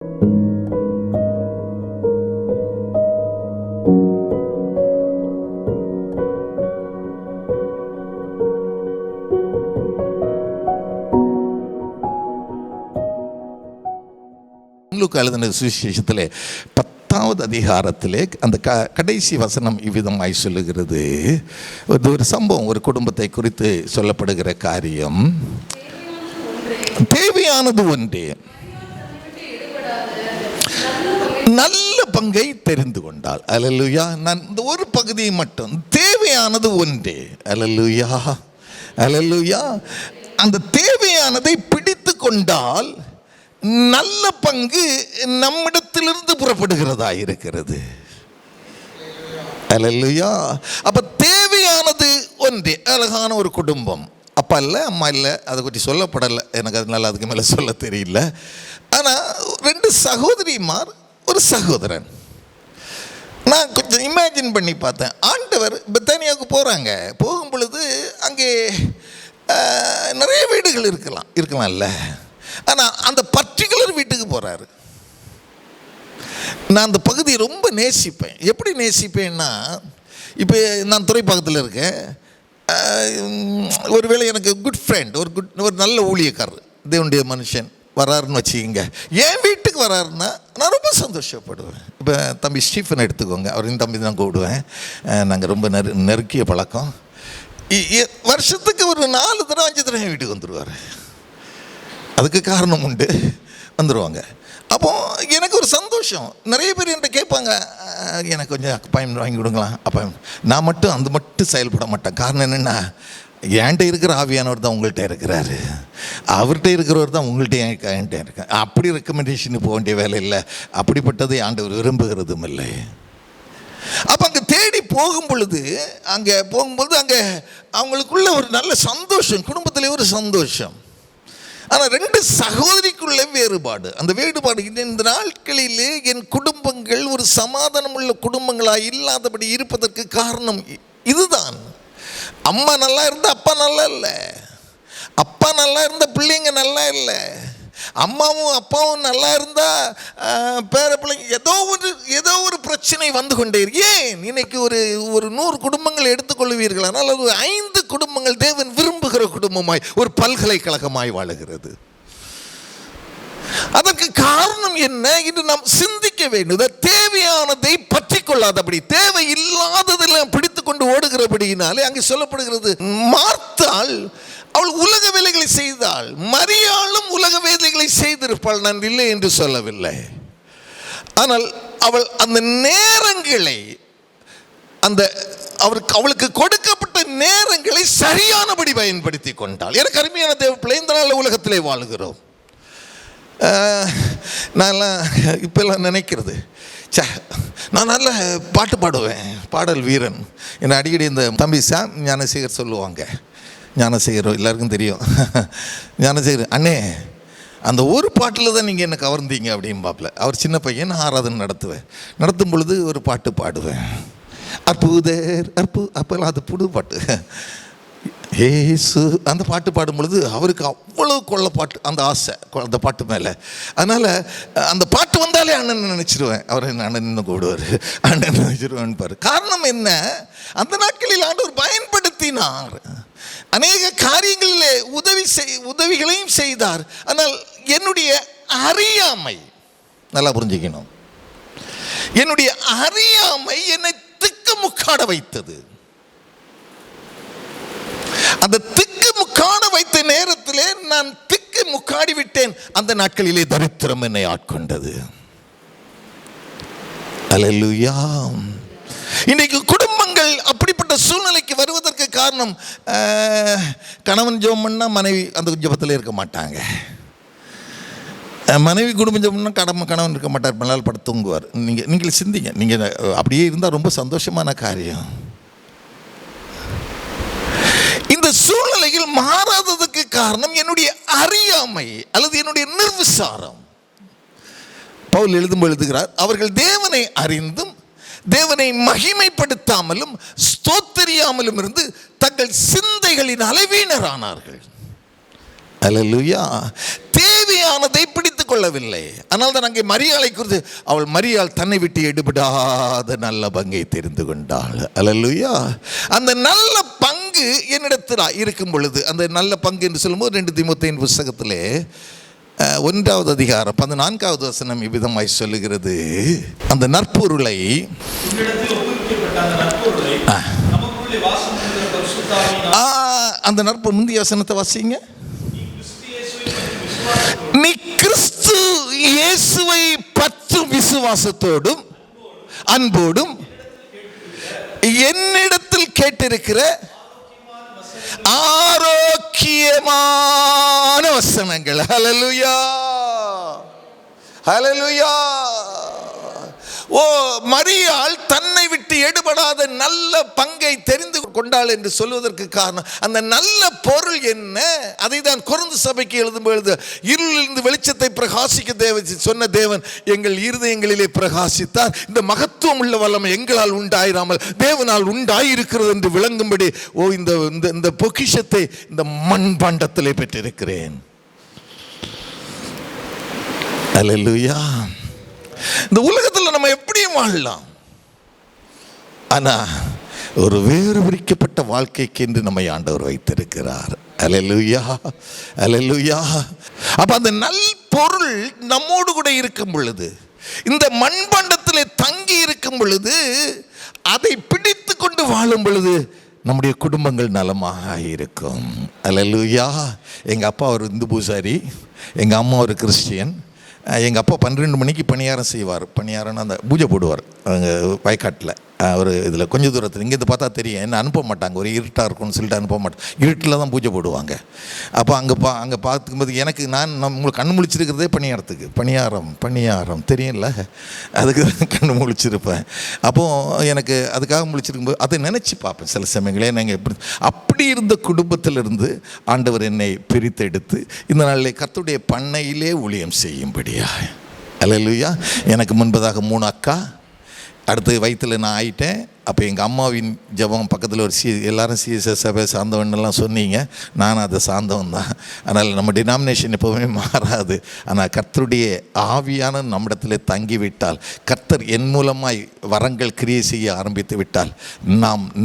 எழுதின சுவிசேஷத்திலே 10வது அதிகாரத்திலே அந்த கடைசி வசனம் இவ்விதமாய் சொல்லுகிறது. ஒரு சம்பவம், ஒரு குடும்பத்தை குறித்து சொல்லப்படுகிற காரியம். தேவையானது ஒன்றே, நல்ல பங்கை தெரிந்து கொண்டால். அல்லேலூயா. நான் இந்த ஒரு பகுதியை மட்டும், தேவையானது ஒன்றே. அல்லேலூயா, அல்லேலூயா. அந்த தேவையானதை பிடித்து கொண்டால் நல்ல பங்கு நம்மிடத்திலிருந்து புறப்படுகிறதா இருக்கிறது. அல்லேலூயா. அப்ப தேவையானது ஒன்றே. அழகான ஒரு குடும்பம், அப்பா இல்லை அம்மா இல்லை, அதை பற்றி சொல்லப்படலை, எனக்கு அதனால அதுக்கு மேலே சொல்ல தெரியல. ஆனால் 2 சகோதரிமார், ஒரு சகோதரன். நான் கொஞ்சம் இமேஜின் பண்ணி பார்த்தேன். ஆண்டவர் பெத்தானியாவுக்கு போகிறாங்க. போகும் பொழுது அங்கே நிறைய வீடுகள் இருக்கலாம்ல. ஆனால் அந்த பர்டிகுலர் வீட்டுக்கு போகிறாரு. நான் அந்த பகுதியை ரொம்ப நேசிப்பேன். எப்படி நேசிப்பேன்னா, இப்போ நான் துறைப்பாக்கத்தில் இருக்கேன். ஒருவேளை எனக்கு குட் ஃப்ரெண்ட், ஒரு நல்ல ஊழியக்காரர், தேவனுடைய மனுஷன் வராருன்னு வச்சுக்கிங்க. என் வீட்டுக்கு வராருன்னா நான் ரொம்ப சந்தோஷப்படுவேன். இப்போ தம்பி ஸ்டீஃபன் எடுத்துக்கோங்க, அவரையும் தம்பி தான் கூப்பிடுவேன். நாங்கள் ரொம்ப நெருக்கிய பழக்கம். வருஷத்துக்கு ஒரு 4 தடவை 5 தடவை என் வீட்டுக்கு வந்துடுவார். அதுக்கு காரணம் உண்டு, வந்துடுவாங்க. அப்போ எனக்கு ஒரு சந்தோஷம். நிறைய பேர் என்கிட்ட கேட்பாங்க, எனக்கு கொஞ்சம் அப்பாயின்மெண்ட் வாங்கி கொடுங்களா. அப்போ நான் மட்டும் அந்த மட்டும் செயல்பட மாட்டேன். காரணம் என்னென்னா, என்கிட்ட இருக்கிற ஆவியானவர் தான் உங்கள்கிட்ட இருக்கிறாரு, அவர்கிட்ட இருக்கிறவர் தான் உங்கள்கிட்ட என்கிட்ட இருக்கேன். அப்படி ரெக்கமெண்டேஷன் போக வேண்டிய வேலை இல்லை. அப்படிப்பட்டதை ஆண்டவர் விரும்புகிறதும் இல்லை. அப்போ அங்கே தேடி போகும்பொழுது அங்கே அவங்களுக்குள்ள ஒரு நல்ல சந்தோஷம், குடும்பத்திலே ஒரு சந்தோஷம். ஆனால் 2 சகோதரிக்குள்ள வேறுபாடு. அந்த வேறுபாடு இந்த நாட்களிலே என் குடும்பங்கள் ஒரு சமாதானம் உள்ள குடும்பங்களாக இல்லாதபடி இருப்பதற்கு காரணம் இதுதான். அம்மா நல்லா இருந்தால் அப்பா நல்லா இல்லை, அப்பா நல்லா இருந்தால் பிள்ளைங்க நல்லா இல்லை, அம்மாவும் அப்பாவும் நல்லா இருந்தால் பேர பிள்ளைங்க ஏதோ ஒரு பிரச்சனை வந்து கொண்டே இருக்கு. ஏன் இன்னைக்கு ஒரு 100 குடும்பங்கள் எடுத்துக்கொள்வீர்கள், ஆனால் அது 5 குடும்பங்கள் தேவன் விரும்புகிற குடும்பமாய் ஒரு பல்கலைக்கழகமாய் வாழுகிறது. அதற்கு காரணம் என்ன என்று நாம் சிந்திக்க வேண்டும். தேவையானதை பற்றி கொள்ளாதபடி, தேவை இல்லாததெல்லாம் பிடித்து கொண்டு ஓடுகிறபடியினாலே அங்கே சொல்லப்படுகிறது, மார்த்தாள் அவள் உலக வேலைகளை செய்தாள், மரியாளும் உலக வேலைகளை செய்திருப்பாள், நான் இல்லை என்று சொல்லவில்லை. ஆனால் அவள் அந்த நேரங்களை, அவளுக்கு கொடுக்கப்பட்ட நேரங்களை சரியானபடி பயன்படுத்தி கொண்டாள். எனக்கு அருமையான தேவ பிள்ளை, இந்த நாள் உலகத்திலே வாழுகிறோம். நான்லாம் இப்பெல்லாம் நினைக்கிறது, நான் நல்ல பாட்டு பாடுவேன், பாடல் வீரன். என்னை அடிக்கடி இந்த தம்பி சாம் ஞானசேகர் சொல்லுவாங்க. ஞானசேகர் எல்லாருக்கும் தெரியும். ஞானசேகர் அண்ணே, அந்த ஒரு பாட்டில் தான் நீங்கள் என்ன கவர்ந்தீங்க அப்படிம்பாப்பில். அவர் சின்ன பையன், நான் ஆராதனை நடத்தும் பொழுது ஒரு பாட்டு பாடுவேன், அப்போல்லாம் அது புது பாட்டு, ஏசு. அந்த பாட்டு பாடும் பொழுது அவருக்கு அவ்வளவு கொள்ள பாட்டு, அந்த ஆசை அந்த பாட்டு மேலே. அதனால் அந்த பாட்டு வந்தாலே அண்ணன் நினச்சிடுவேன். அவர் என்ன அண்ணன் கூடுவார், அண்ணன் நினச்சிடுவேன் பாரு. காரணம் என்ன, அந்த நாட்களில் ஆண்டவர் பயன்படுத்தினார், அநேக காரியங்களிலே உதவிகளையும் செய்தார். ஆனால் என்னுடைய அறியாமை, நல்லா புரிஞ்சுக்கணும், என்னுடைய அறியாமை என்னை திக்கு முக்காட வைத்தது. அந்த திக்கு முக்காட வைத்த நேரத்திலே நான் திக்கு முக்காடி விட்டேன். அந்த நாட்களிலே தரித்திரம் என்னை ஆட்கொண்டது. அல்லேலூயா. இன்றைக்கு குடும்பங்கள் அப்படிப்பட்ட சூழ்நிலைக்கு வருவதற்கு காரணம், கணவன் ஜெபம் பண்ணா மனைவி அந்த ஜெபத்தில் இருக்க மாட்டாங்க, மனைவி குடும்பம் ஜெபம் பண்ணால் கணவன் இருக்க மாட்டார், மணல் படுத்து தூங்குவார். நீங்கள் சிந்திங்க, நீங்கள் அப்படியே இருந்தால் ரொம்ப சந்தோஷமான காரியம். இந்த சூழ்நிலையில் மாறாததுக்கு காரணம் என்னுடைய அறியாமை அல்லது என்னுடைய நிர்விசாரம். பவுல் எழுதுகிறார், அவர்கள் தேவனை அறிந்தும் தேவனை மகிமைப்படுத்தாமலும் ஸ்தோத்திரியாமலும் இருந்து தங்கள் சிந்தைகளின் அளவீனரானார்கள். அல்லேலூயா. தேவையானதை பிடித்து எடுத்துக்கொள்ளவில்லை. ஆனால் தான் அங்கே மரியாளை குறித்து மரியாள் தன்னை விட்டு எடுபடாத நல்ல பங்கை தெரிந்து கொண்டாள். அல்லேலூயா. அந்த நல்ல பங்கு என்னிடத்தில் இருக்கும் பொழுது, அந்த நல்ல பங்கு என்று சொல்லும்போது 2 தீமோத்தேயுவின் புஸ்தகத்திலே 1வது அதிகாரம் 14வது வசனம் இவ்விதமாய் சொல்லுகிறது, அந்த நற்பொருளை அந்த நற்பொருள் முந்தைய வசனத்தை வாசிங்க. நீ கிறிஸ்து இயேசுவை பற்றும் விசுவாசத்தோடும் அன்போடும் என்னிடத்தில் கேட்டிருக்கிற ஆரோக்கியமான வசனங்கள். ஹல்லேலூயா, ஹல்லேலூயா. ஓ, மரியாள் தன்னை விட்டு எடுபடாத நல்ல பங்கை தெரிந்து கொண்டாள் என்று சொல்வதற்கு காரணம் அந்த நல்ல பொருள் என்ன? அதை தான் கொரிந்து சபைக்கு எழுதும்போது, இருளிலிருந்து வெளிச்சத்தை பிரகாசிக்க சொன்ன தேவன் எங்கள் இருதயங்களிலே பிரகாசித்தார். இந்த மகத்துவம் உள்ள வல்லமை எங்களால் உண்டாயிராமல் தேவனால் உண்டாயிருக்கிறது என்று விளங்கும்படி இந்த பொக்கிஷத்தை இந்த மண்பாண்டத்திலே பெற்றிருக்கிறேன். அல்லேலூயா. இந்த உலகத்தில் நம்ம எப்படியும் வாழலாம், ஆனா ஒரு வேறு பிரிக்கப்பட்ட வாழ்க்கைக்கு என்று நம்மை ஆண்டவர் வைத்திருக்கிறார். அல்லேலூயா, அல்லேலூயா. அப்ப அந்த நல் பொருள் நம்மோடு கூட இருக்கும் பொழுது, இந்த மண்பாண்டத்திலே தங்கி இருக்கும் பொழுது, அதை பிடித்து கொண்டு வாழும் பொழுது நம்முடைய குடும்பங்கள் நலமாக இருக்கும். அல்லேலூயா. எங்கள் அப்பா ஒரு இந்து பூசாரி, எங்கள் அம்மா ஒரு கிறிஸ்டியன். எங்கள் அப்பா 12 மணிக்கு பணியாரம் செய்வார். பணியாரம்னா அந்த பூஜை போடுவார் அங்கே வயக்காட்டில் ஒரு இதில் கொஞ்சம் தூரத்தில். இங்கேருந்து பார்த்தா தெரியும், என்ன அனுப்ப மாட்டாங்க, ஒரு இருட்டாக இருக்கும்னு சொல்லிட்டு அனுப்ப மாட்டாங்க. இருட்டில் தான் பூஜை போடுவாங்க. அப்போ அங்கே பார்த்துக்கும்போது எனக்கு உங்களுக்கு கண்ணு முழிச்சிருக்கிறதே பணியாரம் தெரியும்ல, அதுக்கு தான் கண்ணு முழிச்சிருப்பேன். அப்போது எனக்கு அதுக்காக முழிச்சிருக்கும்போது அதை நினச்சி பார்ப்பேன் சில சமயங்களே. நாங்கள் அப்படி இருந்த குடும்பத்திலிருந்து ஆண்டவர் என்னை பிரித்தெடுத்து இந்த நாளில் கர்த்தருடைய பண்ணையிலே ஊழியம் செய்யும்படியா. அல்லேலூயா. எனக்கு முன்பதாக 3 அக்கா, அடுத்து வயிற்றில் நான் ஆயிட்டேன். அப்போ எங்கள் அம்மாவின் ஜெபம் பக்கத்தில் ஒரு எல்லாரும் சிஎஸ்எஸ் சபை சார்ந்தவன்னெல்லாம் சொன்னீங்க. நானும் அதை சார்ந்தவன் தான். அதனால் நம்ம டினாமினேஷன் எப்போவுமே மாறாது. ஆனால் கர்த்தருடைய ஆவியான நம்மிடத்தில் தங்கிவிட்டால், கர்த்தர் என் மூலமாய் வரங்கள் கிரியை செய்ய ஆரம்பித்து விட்டால்,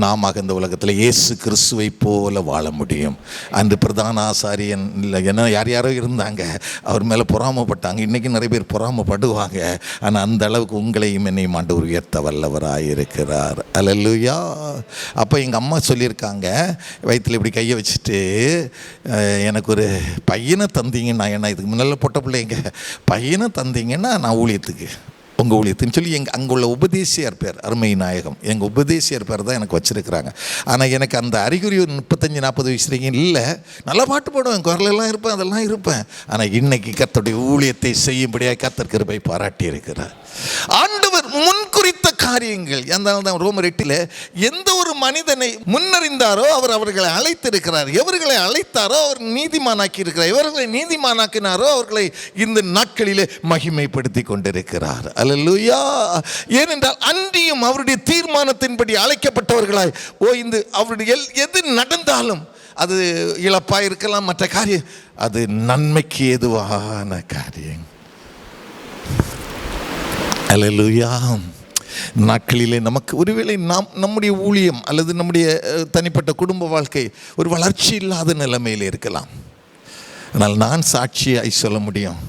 நாம இந்த உலகத்தில் இயேசு கிறிஸ்துவை போல வாழ முடியும். அன்று பிரதான ஆசாரியன் இல்லை, ஏன்னா யாரோ இருந்தாங்க, அவர் மேலே பொறாமப்பட்டாங்க. இன்றைக்கி நிறைய பேர் பொறாமப்படுவாங்க. ஆனால் அந்த அளவுக்கு உங்களையும் என்னையும் ஆண்டவர் உயர்த்த வல்லவராக இருக்கிறார். அல்லேலூயா. அப்போ எங்கள் அம்மா சொல்லியிருக்காங்க, வயிற்றில் இப்படி கையை வச்சுட்டு, எனக்கு ஒரு பையனை தந்தீங்கன்னா, என்ன இதுக்கு முன்னால் பொட்ட பிள்ளைங்க, பையனை தந்தீங்கன்னா நான் ஊழியத்துக்கு, உங்கள் ஊழியத்துன்னு சொல்லி அங்கே உள்ள உபதேசியார் பேர் அருமை நாயகம், எங்கள் உபதேசியார் பேர் தான் எனக்கு வச்சுருக்கிறாங்க. ஆனால் எனக்கு அந்த அறிகுறி 35-40 வயசுலேயும் இல்லை. நல்லா பாட்டு பாடுவேன், குரலெல்லாம் இருப்பேன், அதெல்லாம் இருப்பேன். ஆனால் இன்னைக்கு கர்த்தருடைய ஊழியத்தை செய்யும்படியாக கர்த்தர் கிருபை பாராட்டி இருக்கிறார். ஆண்டவர் முன்குறித்த காரியங்கள். தான் ரோமர் 8 எந்த ஒரு மனிதனை முன்னறிந்தாரோ அவர் அவர்களை அழைத்திருக்கிறார். எவர்களை அழைத்தாரோ அவர் நீதிமானாக்கி இருக்கிறார். எவர்களை நீதிமானாக்கினாரோ அவர்களை இந்த நாட்களிலே மகிமைப்படுத்தி கொண்டிருக்கிறார். அல்லேலூயா. ஏனென்றால் அன்றியும் அவருடைய தீர்மானத்தின்படி அழைக்கப்பட்டவர்களாய் அவருடைய எது நடந்தாலும், அது இழப்பாக இருக்கலாம், மற்ற காரியம், அது நன்மைக்கு ஏதுவான காரியம். அல்லேலூயா. நாட்களிலே நமக்கு ஒருவேளை நம்முடைய ஊழியம் அல்லது நம்முடைய தனிப்பட்ட குடும்ப வாழ்க்கை ஒரு வளர்ச்சி இல்லாத நிலைமையில் இருக்கலாம். ஆனால் நான் சாட்சியாய் சொல்ல முடியும்,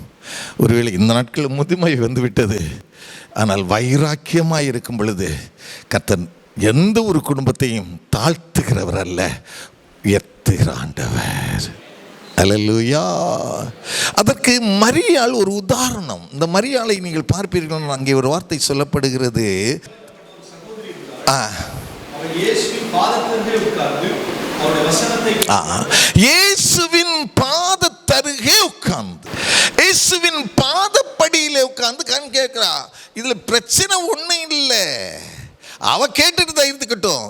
ஒருவேளை இந்த நாட்களில் முதுமை வந்துவிட்டது, ஆனால் வைராக்கியமாக இருக்கும் பொழுது கர்த்தர் எந்த ஒரு குடும்பத்தையும் தாழ்த்துகிறவர் அல்ல, உயர்த்துகிற ஆண்டவர். அல்லேலூயா. அதற்கு மரியாள் ஒரு உதாரணம். இந்த மரியாளை நீங்கள் பார்ப்பீர்கள், அங்கே ஒரு வார்த்தை சொல்லப்படுகிறது, இயேசுவின் பாதத்தருகே உட்கார்ந்து, இயேசுவின் பாதப்படியிலே உட்கார்ந்து கேட்கிறா. இதுல பிரச்சனை ஒன்றும் இல்லை, அவ கேட்டுட்டு தான் இருந்துக்கட்டும்,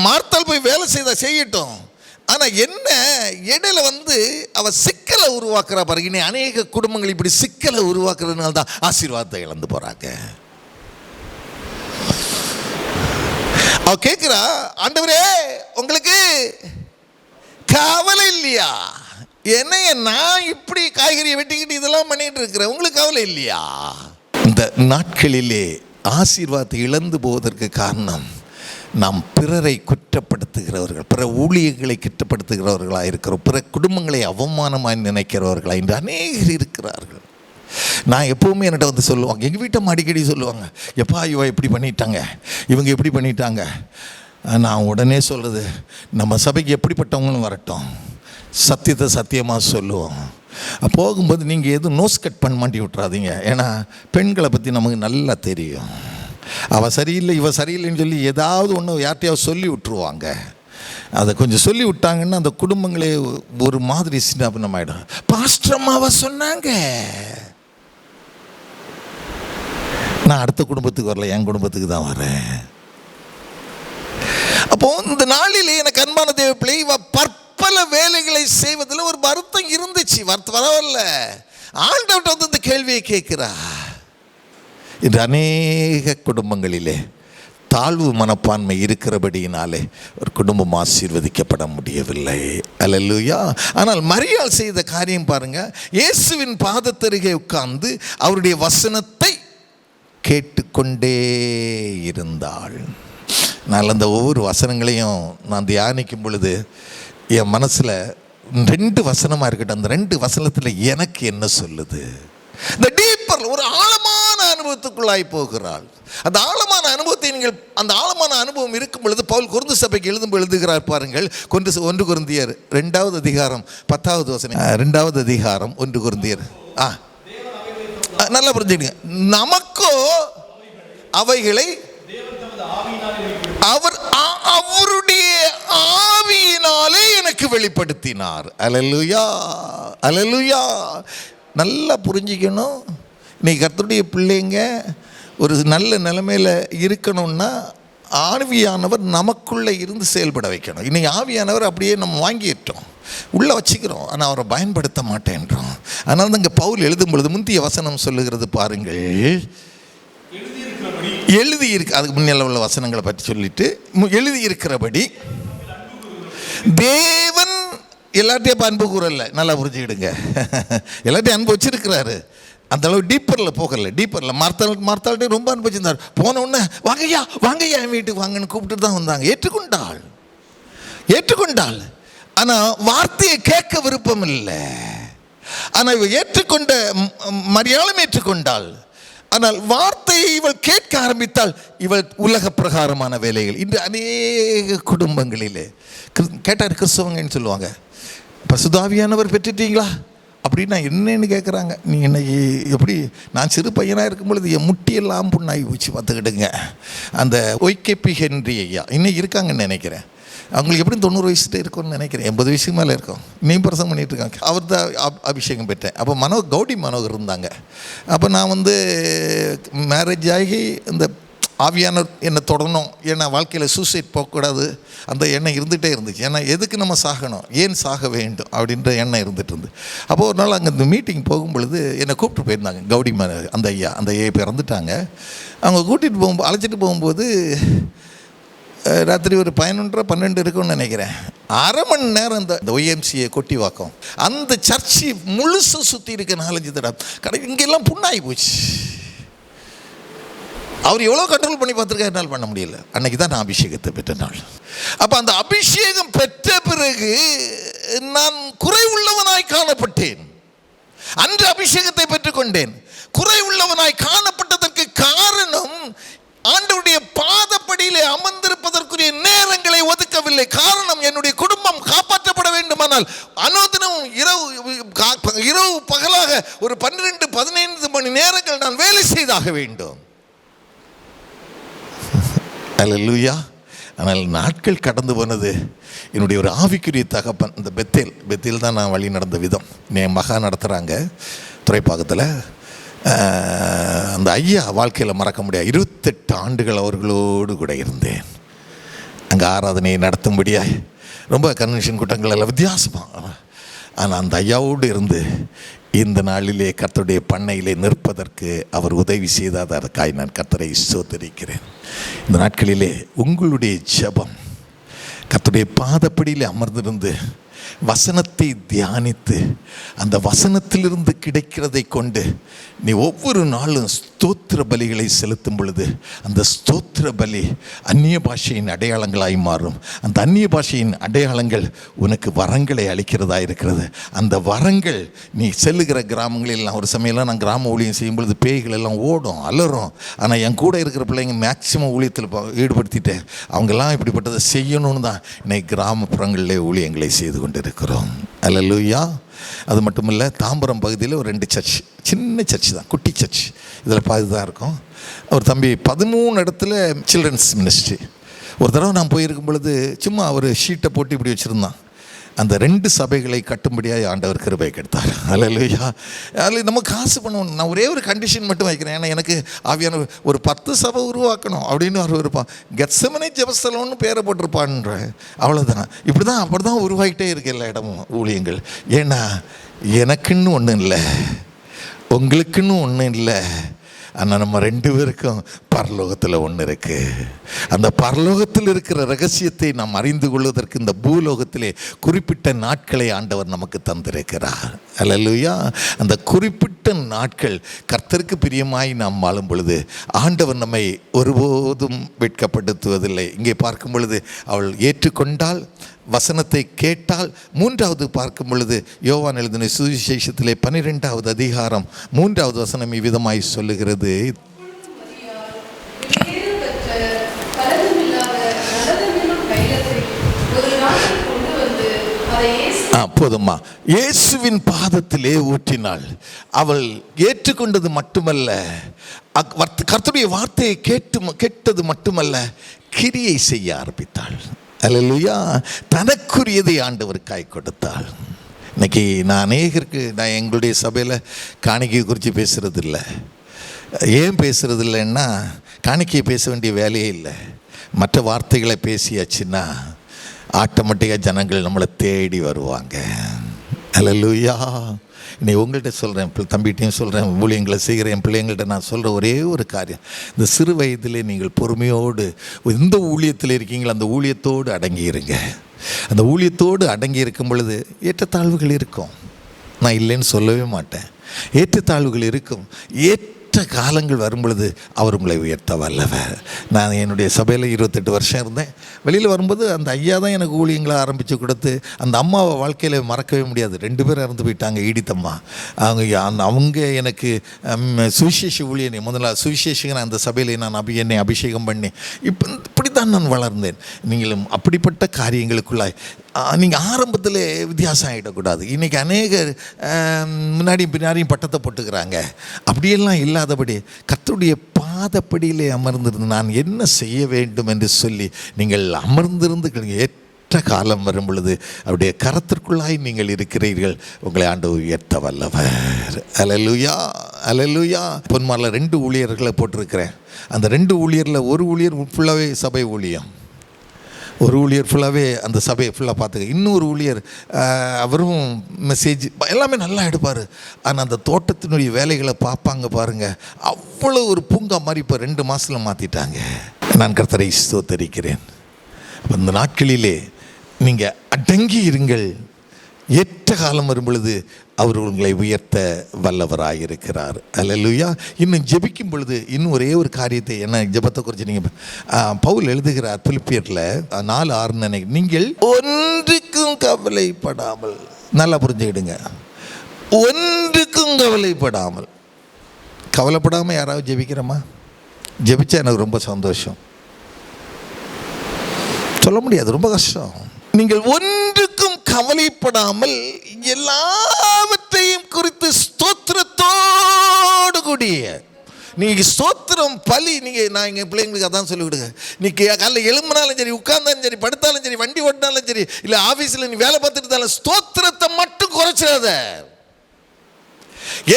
மார்த்தாள் போய் வேலை செய்யட்டும். ஆனால் என்ன இடையில அவ சிக்கலை உருவாக்குறா பாருங்க. இனி அநேக குடும்பங்கள் இப்படி சிக்கலை உருவாக்குறதுனால தான் ஆசீர்வாதத்தை இழந்து போறாங்க. அவ கேட்கிறா, ஆண்டவரே உங்களுக்கு கவலை இல்லையா? என்னைய நான் இப்படி காய்கறியை வெட்டிக்கிட்டு இதெல்லாம் பண்ணிட்டு இருக்கிறேன், உங்களுக்கு கவலை இல்லையா? இந்த நாட்களிலே ஆசீர்வாதத்தை இழந்து போவதற்கு காரணம் நாம் பிறரை குற்றப்படுத்துகிறவர்கள், பிற ஊழியர்களை குற்றப்படுத்துகிறவர்களாக இருக்கிறோம், பிற குடும்பங்களை அவமானமாக நினைக்கிறவர்களாக இன்று அநேகர் இருக்கிறார்கள். நான் எப்போவுமே என்கிட்ட வந்து சொல்லுவாங்க, எங்கள் வீட்டை அடிக்கடி சொல்லுவாங்க, எப்பா இவ எப்படி பண்ணிட்டாங்க, இவங்க எப்படி பண்ணிட்டாங்க. நான் உடனே சொல்கிறது, நம்ம சபைக்கு எப்படிப்பட்டவங்களும் வரட்டும், சத்தியத்தை சத்தியமாக சொல்லுவோம். போகும்போது நீங்கள் எதுவும் நோஸ் கட் பண்ண மாட்டி விட்றாதீங்க. ஏன்னா பெண்களை பற்றி நமக்கு நல்லா தெரியும். அவள் சரியில்லை இவள் சரியில்லைன்னு சொல்லி ஏதாவது ஒன்று யார்கிட்டையாவது சொல்லி விட்டுருவாங்க. அதை கொஞ்சம் சொல்லி விட்டாங்கன்னா அந்த குடும்பங்களே ஒரு மாதிரி சின்னபின்னமாயிடும். பாஸ்டர் அம்மாவை சொன்னாங்க, நான் அடுத்த குடும்பத்துக்கு வரல, என் குடும்பத்துக்கு தான் வரேன். அப்போ இந்த நாளிலே எனக்கு அன்பான தேவ பிள்ளை, பற்பல வேலைகளை செய்வதில் ஒரு வருத்தம் இருந்துச்சு, வரவில்லை. ஆண்டவர்கிட்ட வந்து இந்த கேள்வியை கேட்கிறா. இன்று அநேக குடும்பங்களிலே தாழ்வு மனப்பான்மை இருக்கிறபடியினாலே ஒரு குடும்பம் ஆசீர்வதிக்கப்பட முடியவில்லை. அல்லேலூயா. ஆனால் மரியாள் செய்த காரியம் பாருங்க, இயேசுவின் பாதத்தருகே உட்கார்ந்து அவருடைய வசனத்தை கேட்டுக்கொண்டே இருந்தாள். நான் அந்த ஒவ்வொரு வசனங்களையும் நான் தியானிக்கும் பொழுது என் மனசில் 2 வசனமாக இருக்கட்டும், அந்த 2 வசனத்தில் எனக்கு என்ன சொல்லுது, இந்த டீப்பர் ஒரு ஆழமான அனுபவத்துக்குள்ளாய் போகிறாள். அந்த ஆழமான அனுபவத்தை நீங்கள், அந்த ஆழமான அனுபவம் இருக்கும் பொழுது பவுல் கொரிந்து சபைக்கு எழுதுகிறார் பாருங்கள். 1 கொரிந்தியர் 2வது அதிகாரம் 10வது வசனம். 2வது அதிகாரம் 1 கொரிந்தியர். நல்லா புரிஞ்சுங்க. நமக்கோ அவைகளை அவர் அவருடைய ஆவியினாலே எனக்கு வெளிப்படுத்தினார். அல்லேலூயா, அல்லேலூயா. நல்லா புரிஞ்சிக்கணும். இன்னைக்கு கர்த்தருடைய பிள்ளைங்க ஒரு நல்ல நிலைமையில் இருக்கணும்னா ஆவியானவர் நமக்குள்ளே இருந்து செயல்பட வைக்கணும். இன்னைக்கு ஆவியானவர் அப்படியே நம்ம வாங்கிட்டோம், உள்ளே வச்சுக்கிறோம், ஆனால் அவரை பயன்படுத்த மாட்டேன்றோம். அதனால தான் இங்கே பவுல் எழுதும் பொழுது முந்திய வசனம் சொல்லுகிறது பாருங்கள், எழுதியிருக்கு. அதுக்கு முன்னில் உள்ள வசனங்களை பற்றி சொல்லிட்டு, எழுதியிருக்கிறபடி தேவன் எல்லாத்தையும் அன்பு கூறல. நல்லா புரிஞ்சுக்கிடுங்க, எல்லாத்தையும் அன்பு வச்சிருக்கிறாரு. அந்த அளவு டீப்பரில் போகல. டீப்பரில் மார்த்தாள்கிட்ட ரொம்ப அன்பு வச்சிருந்தார். போன உடனே வாங்கய்யா என் வீட்டுக்கு வாங்கன்னு கூப்பிட்டு தான் வந்தாங்க. ஏற்றுக்கொண்டாள். ஆனால் வார்த்தையை கேட்க விருப்பம் இல்லை. ஆனால் இவள் ஏற்றுக்கொண்ட மரியாளும் ஏற்றுக்கொண்டாள். ஆனால் வார்த்தையை இவள் கேட்க ஆரம்பித்தால் இவள் உலக பிரகாரமான வேலைகள். இன்று அநேக குடும்பங்களிலே கேட்டார், கிறிஸ்தவங்கன்னு சொல்லுவாங்க, பரிசுத்த பெற்றுட்டீங்களா அப்படின்னா என்னன்னு கேட்குறாங்க. நீ இன்னைக்கு எப்படி, நான் சிறு பையனாக இருக்கும் பொழுது என் முட்டியெல்லாம் புண்ணாகி போச்சு பார்த்துக்கிடுங்க. அந்த ஒய்கேபி ஹென்றி ஐயா இன்னைக்கு இருக்காங்கன்னு நினைக்கிறேன். அவங்களுக்கு எப்படி 90 வயசுட்டு இருக்கும்னு நினைக்கிறேன், 80 வயசுக்கு மேலே இருக்கும். இன்னும் பிரசங்கம் பண்ணிகிட்டு இருக்காங்க. அவர் தான் அபிஷேகம் பெற்றேன். அப்போ கௌடி மனோகர் இருந்தாங்க. அப்போ நான் வந்து மேரேஜ் ஆகி இந்த ஆவியானவர் என்னை தொடரணும், ஏன்னா வாழ்க்கையில் சூசைட் போகக்கூடாது, அந்த எண்ணம் இருந்துகிட்டே இருந்துச்சு. ஏன்னா எதுக்கு நம்ம சாகணும், ஏன் சாக வேண்டும் அப்படின்ற எண்ணம் இருந்துகிட்டு இருந்து. அப்போது ஒரு நாள் அங்கே இந்த மீட்டிங் போகும் பொழுது என்னை கூப்பிட்டு போயிருந்தாங்க. கௌடி அந்த ஐயா இப்போ இறந்துட்டாங்க. அவங்க கூட்டிகிட்டு அழைச்சிட்டு போகும்போது ராத்திரி ஒரு 11:30-12 இருக்குன்னு நினைக்கிறேன். 1/2 மணி நேரம் இந்த ஒய்எம்சிஏ கொட்டிவாக்கம் அந்த சர்ச்சு முழுசும் சுற்றி இருக்க 4-5 தடவை இங்கெல்லாம் புண்ணாகி போச்சு. அவர் எவ்வளோ கண்ட்ரோல் பண்ணி பார்த்துருக்கா, என்னால் பண்ண முடியல. அன்னைக்கு தான் நான் அபிஷேகத்தை பெற்ற நாள். அப்போ அந்த அபிஷேகம் பெற்ற பிறகு நான் குறை உள்ளவனாய் காணப்பட்டேன். அன்று அபிஷேகத்தை பெற்றுக்கொண்டேன். குறை உள்ளவனாய் காணப்பட்டதற்கு காரணம் ஆண்டவருடைய பாதப்படியிலே அமர்ந்திருப்பதற்குரிய நேரங்களை ஒதுக்கவில்லை. காரணம், என்னுடைய குடும்பம் காப்பாற்றப்பட வேண்டுமானால் அனுதினம் இரவு பகலாக ஒரு 12-15 மணி நேரங்கள் நான் வேலை செய்தாக வேண்டும். அல்லேலூயா. ஆனால் நாட்கள் கடந்து போனது. என்னுடைய ஒரு ஆவிக்குரிய தகப்பன், இந்த பெத்தேல் தான் நான் வழி நடந்த விதம். என் மகா நடத்துகிறாங்க துறைப்பாக்கத்தில். அந்த ஐயா வாழ்க்கையில் மறக்க முடியாது. 28 ஆண்டுகள் அவர்களோடு கூட இருந்தேன். அங்கே ஆராதனையை நடத்தும்படியாக ரொம்ப கன்வென்ஷன் கூட்டங்கள் எல்லாம் வித்தியாசமாக. ஆனால் அந்த ஐயாவோடு இருந்து இந்த நாளிலே கர்த்தருடைய பண்ணையிலே நிற்பதற்கு அவர் உதவி செய்தார். அதற்காக நான் கர்த்தரை ஸ்தோத்திரிக்கிறேன். இந்த நாட்களிலே உங்களுடைய ஜெபம் கர்த்தருடைய பாதப்படியிலே அமர்ந்திருந்து வசனத்தை தியானித்து அந்த வசனத்திலிருந்து கிடைக்கிறதை கொண்டு நீ ஒவ்வொரு நாளும் ஸ்தோத்திர பலிகளை செலுத்தும் பொழுது அந்த ஸ்தோத்திர பலி அந்நிய பாஷையின் அடையாளங்களாய் மாறும். அந்த அந்நிய பாஷையின் அடையாளங்கள் உனக்கு வரங்களை அளிக்கிறதா இருக்கிறது. அந்த வரங்கள் நீ செல்லுகிற கிராமங்களெல்லாம், ஒரு சமயம்லாம் நான் கிராம ஊழியம் செய்யும் பொழுது பேய்கள் எல்லாம் ஓடும் அலறும். ஆனால் என் கூட இருக்கிற பிள்ளைங்க மேக்சிமம் ஊழியத்தில் ஈடுபடுத்திட்டேன். அவங்கெல்லாம் இப்படிப்பட்டதை செய்யணும்னு தான் இன்னைக்கு கிராமப்புறங்களிலே ஊழியங்களை செய்து கொண்டு இருக்கிறோம். அல்லேலூயா. அது மட்டும் இல்லை, தாம்பரம் பகுதியில் ஒரு 2 சர்ச், சின்ன சர்ச் தான், குட்டி சர்ச், இதில் பாதி தான் இருக்கும். ஒரு தம்பி 13 இடத்துல சில்ட்ரன்ஸ் மினிஸ்ட்ரி. ஒரு தடவை நான் போயிருக்கும் பொழுது சும்மா ஒரு ஷீட்டை போட்டு இப்படி வச்சுருந்தான். அந்த 2 சபைகளை கட்டும்படியாக ஆண்டவர் கிருபை கொடுத்தார். அல்லேலூயா. அதில் நம்ம காசு பண்ணுவோம். நான் ஒரே ஒரு கண்டிஷன் மட்டும் வைக்கிறேன். ஏன்னா எனக்கு ஆவியான ஒரு 10 சபை உருவாக்கணும் அப்படின்னு அவர் இருப்பான். கெத்செமனே ஜெபஸ்தலம்னு பேரை போட்டிருப்பான்ற, அவ்வளோதான். அப்படி தான் உருவாகிட்டே இருக்கு எல்லா இடமும் ஊழியங்கள். ஏன்னா எனக்குன்னு ஒன்றும் இல்லை, உங்களுக்குன்னு ஒன்றும் இல்லை. ஆனால் நம்ம 2 பேருக்கும் பரலோகத்தில் ஒன்று இருக்குது. அந்த பரலோகத்தில் இருக்கிற ரகசியத்தை நாம் அறிந்து கொள்வதற்கு இந்த பூலோகத்திலே குறிப்பிட்ட நாட்களை ஆண்டவர் நமக்கு தந்திருக்கிறார். அல்லேலூயா. அந்த குறிப்பிட்ட நாட்கள் கர்த்தருக்கு பிரியமாய் நாம் வாழும் பொழுது ஆண்டவர் நம்மை ஒருபோதும் வெட்கப்படுத்துவதில்லை. இங்கே பார்க்கும் பொழுது அவள் ஏற்றுக்கொண்டால், வசனத்தை கேட்டால். 3வது பார்க்கும் பொழுது யோவான் எழுதின சுவிசேஷத்திலே 12வது அதிகாரம் 3வது வசனம் இவ்விதமாய் சொல்லுகிறது. போதுமா, இயேசுவின் பாதத்திலே ஊற்றினாள். அவள் ஏற்றுக்கொண்டது மட்டுமல்ல, கர்த்தருடைய வார்த்தையை கேட்டது மட்டுமல்ல, கிரியை செய்ய ஆரம்பித்தாள். அல்லேலூயா. தனக்குரியதை ஆண்டவருக்காய் கொடுத்தாள். இன்னைக்கு நான் எங்களுடைய சபையில் காணிக்கை குறித்து பேசுகிறது இல்லை. ஏன் பேசுகிறது இல்லைன்னா, காணிக்கையை பேச வேண்டிய வேலையே இல்லை. மற்ற வார்த்தைகளை பேசியாச்சுன்னா ஆட்டோமேட்டிக்காக ஜனங்கள் நம்மளை தேடி வருவாங்க. அல்லேலூயா. இன்னைக்கு உங்கள்கிட்ட சொல்கிறேன், தம்பிகிட்டையும் சொல்கிறேன், ஊழியங்களை செய்கிற என் பிள்ளைங்கள்ட்ட நான் சொல்கிற ஒரே ஒரு காரியம், இந்த சிறு வயதிலே நீங்கள் பொறுமையோடு எந்த ஊழியத்தில் இருக்கீங்களோ அந்த ஊழியத்தோடு அடங்கியிருங்க. அந்த ஊழியத்தோடு அடங்கி இருக்கும் பொழுது ஏற்றத்தாழ்வுகள் இருக்கும். நான் இல்லைன்னு சொல்லவே மாட்டேன். ஏற்றத்தாழ்வுகள் இருக்கும். ஏற்ற காலங்கள் வரும் பொழுது அவர் உங்களை உயர்த்த வல்லவர். நான் என்னுடைய சபையில் 28 வருஷம் இருந்தேன். வெளியில் வரும்போது அந்த ஐயா தான் எனக்கு ஊழியங்களை ஆரம்பித்து கொடுத்து, அந்த அம்மாவை வாழ்க்கையில் மறக்கவே முடியாது. 2 பேரும் இறந்து போயிட்டாங்க, ஈடித்தம்மா. அவங்க எனக்கு சுவிசேஷ ஊழியனை முதல்ல சுவிசேஷகன் அந்த சபையில் என்னை அபிஷேகம் பண்ணி இப்படி தான் நான் வளர்ந்தேன். நீங்களும் அப்படிப்பட்ட காரியங்களுக்குள்ளாய் நீங்கள் ஆரம்பத்தில் வித்தியாசம் ஆகிடக்கூடாது. இன்றைக்கி அநேகர் முன்னாடியும் பின்னாடியும் பட்டத்தை போட்டுக்கிறாங்க. அப்படியெல்லாம் இல்லாதபடி கர்த்தருடைய பாதப்படியிலே அமர்ந்திருந்து நான் என்ன செய்ய வேண்டும் என்று சொல்லி நீங்கள் அமர்ந்திருந்து ஏற்ற காலம் வரும் பொழுது அவருடைய கரத்திற்குள்ளாய் நீங்கள் இருக்கிறீர்கள். உங்களை ஆண்டவர் உயர்த்த வல்லவர். அல்லேலூயா. அல்லேலூயா. பொன்மாரில் 2 ஊழியர்களை போட்டிருக்கிறேன். அந்த 2 ஊழியரில் ஒரு ஊழியர் ஃபுல்லாகவே சபை ஊழியம், ஒரு ஊழியர் ஃபுல்லாகவே அந்த சபையை ஃபுல்லாக பார்த்துக்க. இன்னொரு ஊழியர் அவரும் மெசேஜ் எல்லாமே நல்லா எடுப்பார். ஆனால் அந்த தோட்டத்தினுடைய வேலைகளை பார்ப்பாங்க பாருங்கள், அவ்வளோ ஒரு பூங்கா மாதிரி இப்போ 2 மாதத்தில் மாற்றிட்டாங்க. நான் கர்த்தரை ஸ்தோத்தரிக்கிறேன். அந்த நாட்களிலே நீங்கள் அடங்கி இருங்கள். ஏற்ற காலம் வரும் பொழுது அவர் உங்களை உயர்த்த வல்லவராயிருக்கிறார். அல்லேலூயா. இன்னும் ஜெபிக்கும் பொழுது இன்னும் ஒரே ஒரு காரியத்தை, என்ன ஜெபத்தை குறித்து நீங்கள் பவுல் எழுதுகிறார் பிலிப்பியரில் 4:6 நினைக்கிறேன். நீங்கள் ஒன்றுக்கும் கவலைப்படாமல், நல்லா புரிஞ்சுக்கிடுங்க, ஒன்றுக்கும் கவலைப்படாமல் யாராவது ஜெபிக்கிறோமா? ஜெபிச்சா எனக்கு ரொம்ப சந்தோஷம். சொல்ல முடியாது, ரொம்ப கஷ்டம். நீங்கள் ஒன்றுக்கும் கவலைப்படாமல் எல்லாவற்றையும் குறித்து ஸ்தோத்திரத்தோடு கூடிய, நீங்கள் ஸ்தோத்திரம் பலி, நான் எங்கள் பிள்ளைங்களுக்கு அதான் சொல்லி கொடுங்க. நீ காலைல எழும்பினாலும் சரி, உட்கார்ந்தாலும் சரி, படுத்தாலும் சரி, வண்டி ஓட்டினாலும் சரி, இல்லை ஆஃபீஸில் நீ வேலை பார்த்துட்டு இருந்தாலும் ஸ்தோத்திரத்தை மட்டும் குறைச்சிடாத.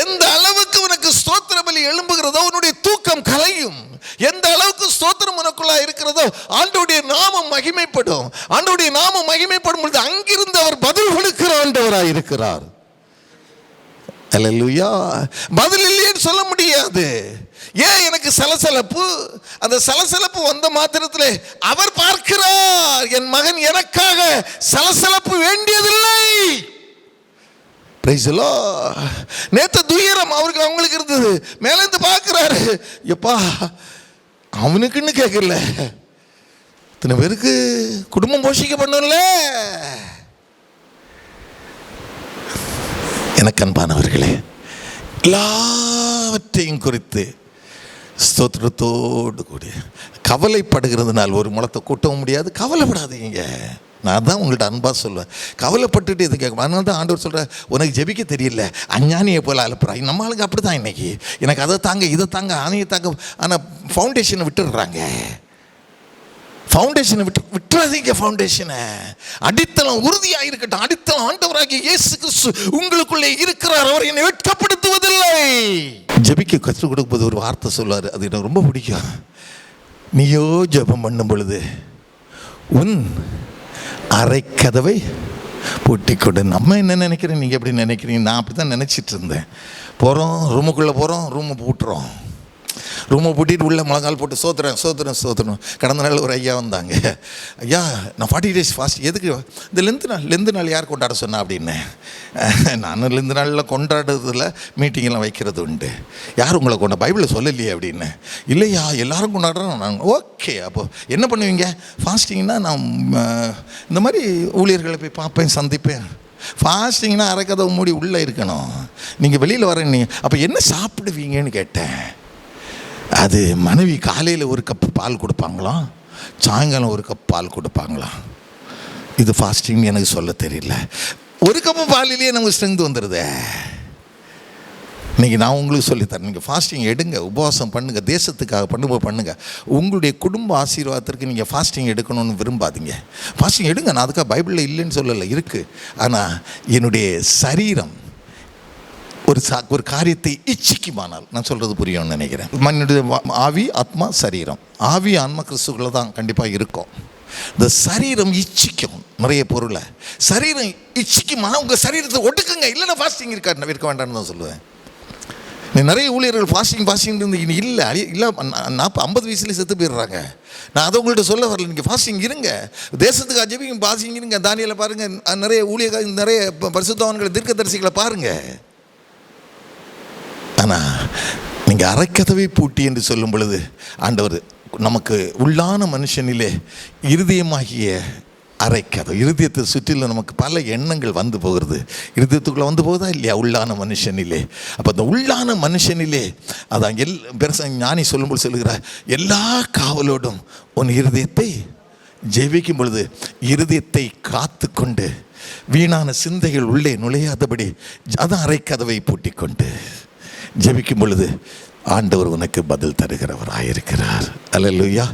எந்த அளவுக்கு உனக்கு ஸ்தோத்திர பலி எழும்புகிறதோ உன்னுடைய தூக்கம் கலையும். எந்த அளவுக்கு ஸ்தோத்திரம் உனக்குள்ளா இருக்கிறதோ ஆண்டவருடைய நாமம் மகிமைப்படும். ஆண்டவருடைய நாமம் மகிமைப்படும் பொழுது அங்கிருந்து அவர் பதில் கொடுக்கிற ஆண்டவராய் இருக்கிறார். அல்லேலூயா. பதில் இல்லைன்னு சொல்ல முடியாது. ஏன் எனக்கு சலசலப்பு? அந்த சலசலப்பு வந்த மாத்திரத்திலே அவர் பார்க்கிறார், என் மகன் எனக்காக சலசலப்பு வேண்டியதில்லை. Praise the Lord. நேத்து துயரம் அவங்களுக்கு இருந்தது, மேலேந்து பார்க்கிறாரு, எப்பா அவனுக்குன்னு கேட்கல, இத்தனை பேருக்கு குடும்பம் போஷிக்க பண்ணும்ல. எனக்கு அன்பானவர்களே, எல்லாவற்றையும் குறித்து ஸ்தோத்திரத்தோடு கூடிய கவலைப்படுகிறதுனால் ஒரு முளத்தை கூட்டவும் முடியாது. கவலைப்படாதீங்க. நான் தான் உங்கள்கிட்ட அன்பாக சொல்லுவேன், கவலைப்பட்டுட்டு இது கேட்க. அதனால தான் ஆண்டவர் சொல்கிற, உனக்கு ஜெபிக்க தெரியல, அஞ்ஞானியை போல் அனுப்புகிறாங்க. நம்ம ஆளுங்க அப்படி தான் இன்னைக்கு, எனக்கு அதை தாங்க இதை தாங்க ஆணையை தாங்க. ஆனால் ஃபவுண்டேஷனை விட்டுடுறாங்க. ஃபவுண்டேஷனை விட்டுறாதீங்க. ஃபவுண்டேஷனை அடித்தளம் உறுதியாக இருக்கட்டும். அடித்தளம் ஆண்டவராகிய இயேசு கிறிஸ்து உங்களுக்குள்ளே இருக்கிறார், அவர் என்னை வெட்கப்படுத்துவதில்லை. ஜெபிக்க கற்றுக் கொடுக்கும்போது ஒரு வார்த்தை சொல்லுவார், அது எனக்கு ரொம்ப பிடிக்கும். நீயோ ஜெபம் பண்ணும் பொழுது உன் அரைக்கதவை பூட்டிக்கொண்டு. நம்ம என்ன நினைக்கிறேன், நீங்கள் எப்படி நினைக்கிறீங்க? நான் அப்படி தான் நினச்சிட்டு இருந்தேன். போகிறோம், ரூமுக்குள்ளே போகிறோம், ரூமை பூட்டுறோம், ரூமை பூட்டிட்டு உள்ள முழங்கால் போட்டு சோத்துறேன். கடந்த நாள் ஒரு ஐயா வந்தாங்க, ஐயா நான் 40 days ஃபாஸ்ட். எதுக்கு? இந்த லெந்து நாள் யார் கொண்டாட சொன்னா அப்படின்னு. நானும் லெந்து நாளில் கொண்டாடுறதுல மீட்டிங்கெல்லாம் வைக்கிறது உண்டு. யார் உங்களை கொண்டா? பைபிளில் சொல்லலையே அப்படின்னு. இல்லையா, எல்லாரும் கொண்டாடுறோம். நாங்கள் ஓகே. அப்போது என்ன பண்ணுவீங்க? ஃபாஸ்டிங்னா நான் இந்த மாதிரி ஊழியர்களை போய் பார்ப்பேன், சந்திப்பேன். ஃபாஸ்டிங்னா அரைக்கதவை மூடி உள்ளே இருக்கணும், நீங்கள் வெளியில் வரேன். அப்போ என்ன சாப்பிடுவீங்கன்னு கேட்டேன். அது மனைவி காலையில் ஒரு கப்பு பால் கொடுப்பாங்களாம், சாயங்காலம் ஒரு கப் பால் கொடுப்பாங்களாம். இது ஃபாஸ்டிங் எனக்கு சொல்ல தெரியல. ஒரு கப்பு பாலிலேயே நமக்கு ஸ்ட்ரென்த் வந்துடுதே. இன்றைக்கி நான் உங்களுக்கு சொல்லித்தரேன், நீங்கள் ஃபாஸ்டிங் எடுங்க, உபவாசம் பண்ணுங்கள், தேசத்துக்காக பண்ணுங்கள். உங்களுடைய குடும்ப ஆசீர்வாதத்திற்கு நீங்கள் ஃபாஸ்டிங் எடுக்கணும்னு விரும்பாதீங்க. ஃபாஸ்டிங் எடுங்க, நான் அதுக்காக பைபிளில் இல்லைன்னு சொல்லலை, இருக்குது. ஆனால் என்னுடைய சரீரம் ஒரு காரியத்தை இச்சிக்குமானால், நான் சொல்கிறது புரியும்னு நினைக்கிறேன். மனிதனுடைய ஆவி, ஆத்மா, சரீரம். ஆவி ஆன்மா கிறிஸ்துக்குள்ள தான் கண்டிப்பாக இருக்கும். இந்த சரீரம் இச்சிக்கும் நிறைய பொருளை. சரீரம் இச்சிக்குமானால் உங்கள் சரீரத்தை ஒடுக்குங்க, இல்லைன்னா ஃபாஸ்டிங் இருக்க வேண்டாம்னு தான் சொல்லுவேன். நிறைய ஊழியர்கள் ஃபாஸ்டிங் இருந்து இல்லை 50 வயசுலேயே செத்து போயிடுறாங்க. நான் அதை உங்கள்கிட்ட சொல்ல வரல. நீங்கள் ஃபாஸ்டிங் இருங்க, தேசத்துக்கு அஜபிங்க, ஃபாஸ்டிங் இருங்க. தானியேலை பாருங்கள், நிறைய ஊழியர்கள், நிறைய பரிசுத்தவான்களை, தீர்க்கதரிசிகளை பாருங்கள். ஆனால் நீங்கள் அரைக்கதவை பூட்டி என்று சொல்லும் பொழுது ஆண்டவர் நமக்கு உள்ளான மனுஷனிலே இருதயமாகிய அரைக்கதவு, இருதயத்தை சுற்றிலும் நமக்கு பல எண்ணங்கள் வந்து போகிறது. இருதயத்துக்குள்ளே வந்து போகுதா இல்லையா? உள்ளான மனுஷனிலே. அப்போ அந்த உள்ளான மனுஷனிலே அதான் பெருசாக ஞானி சொல்லும்போது சொல்லுகிறார், எல்லா காவலோடும் உன் இருதயத்தை ஜெபிக்கும் பொழுது இருதயத்தை காத்து கொண்டு வீணான சிந்தைகள் உள்ளே நுழையாதபடி, அதான் அரைக்கதவை பூட்டி கொண்டு ஜெபிக்கும் பொழுது ஆண்டவர் உனக்கு பதில் தருகிறவராயிருக்கிறார். அல்லேலூயா.